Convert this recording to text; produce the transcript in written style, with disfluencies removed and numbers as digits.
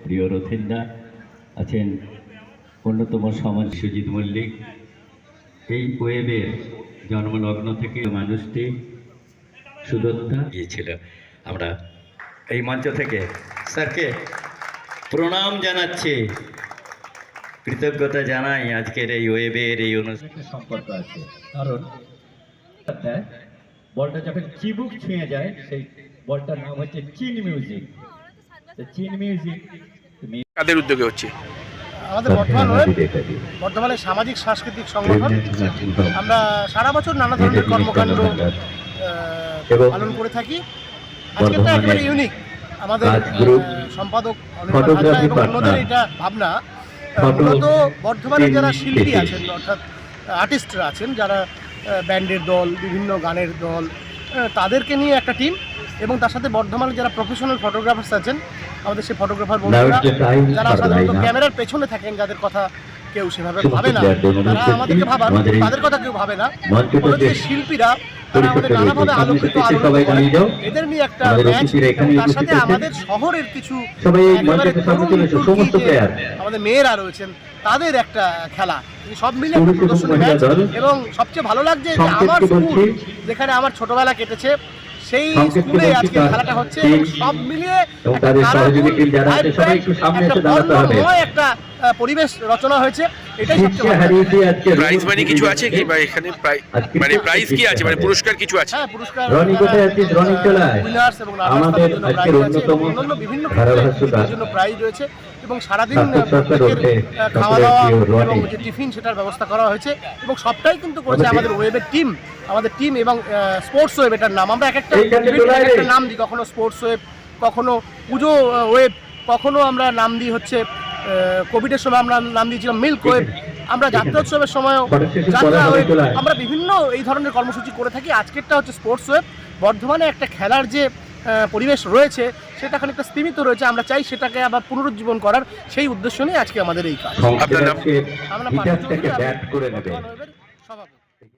প্রিয় রথিন্দা আছেন, অন্যতম সমাজ সুজিত মল্লিক। এই ওয়েবের জন্মলগ্ন থেকে মানুষটি সুদত্তা গিয়েছিল। আমরা এই মঞ্চ থেকে স্যারকে প্রণাম জানাচ্ছি, কৃতজ্ঞতা জানাই। আজকের এই ওয়েবের এই অনুষ্ঠানের সম্পর্ক আছে, কারণ বলটা যখন চিবুক ছুঁয়ে যায় সেই বলটার নাম হচ্ছে চিন মিউজিক। চিন মিউজিক কাদের উদ্যোগে হচ্ছে? আমাদের বর্তমানে সামাজিক সাংস্কৃতিক সংগঠন। আমরা সারা বছর নানা ধরনের কর্মকাণ্ড পালন করে থাকি। আজকেরটা একেবারে ইউনিক। আমাদের সম্পাদক এবং অন্যদের এটা ভাবনা, মূলত বর্ধমানের যারা শিল্পী আছেন অর্থাৎ আর্টিস্টরা আছেন, যারা ব্যান্ডের দল, বিভিন্ন গানের দল, তাদেরকে নিয়ে একটা টিম, এবং তার সাথে বর্ধমানের যারা প্রফেশনাল ফটোগ্রাফার্স আছেন, আমাদের সেই ফটোগ্রাফার বন্ধুরা যারা সাধারণত ক্যামেরার পেছনে থাকেন, যাদের কথা কেউ সেভাবে ভাবে না, তারা আমাদেরকে ভাবান, তাদের কথা কেউ ভাবে না। শিল্পীরা তারা আমাদের নানাভাবে আলোকিত এদের নিয়ে একটা ম্যাচ, তার সাথে আমাদের শহরের কিছু আমাদের মেয়েরা রয়েছেন, তাদের একটা খেলা, সব মিলে একটা প্রদর্শনী ম্যাচ। এবং সবচেয়ে ভালো লাগছে যে আমার স্কুল, যেখানে আমার ছোটবেলা কেটেছে, সেই স্কুলে আজকে খেলাটা হচ্ছে। সব মিলিয়ে একটা পরিবেশ রচনা হয়েছে। এটাই প্রাইজ মানি কিছু আছে কি, বা এখানে মানে প্রাইজ কি আছে, মানে পুরস্কার কিছু আছে? হ্যাঁ, পুরস্কার উইনার্স এবং অন্যান্য বিভিন্ন জন্য প্রাইজ রয়েছে, এবং সারাদিন খাওয়া দাওয়া এবং যে টিফিন সেটার ব্যবস্থা করা হয়েছে। এবং সবটাই কিন্তু করেছে আমাদের ওয়েবের টিম, এবং স্পোর্টস ওয়েব এটার নাম। আমরা এক একটা নাম দিই, কখনো স্পোর্টস ওয়েব, কখনো পুজো ওয়েব, কখনো আমরা নাম দিই হচ্ছে কোভিডের সময় আমরা নাম দিয়েছিলাম মিল্ক ওয়েব, আমরা যাত্রা উৎসবের সময়ও যাত্রা ওয়েব, আমরা বিভিন্ন এই ধরনের কর্মসূচি করে থাকি। আজকেরটা হচ্ছে স্পোর্টস ওয়েব। বর্ধমানে একটা খেলার যে পরিবেশ রয়েছে সেটা খানিকটা স্তীমিত রয়েছে, আমরা চাই সেটাকে আবার পুনরুজ্জীবন করার, সেই উদ্দেশ্য নিয়ে আজকে আমাদের এই কাজ। আমরা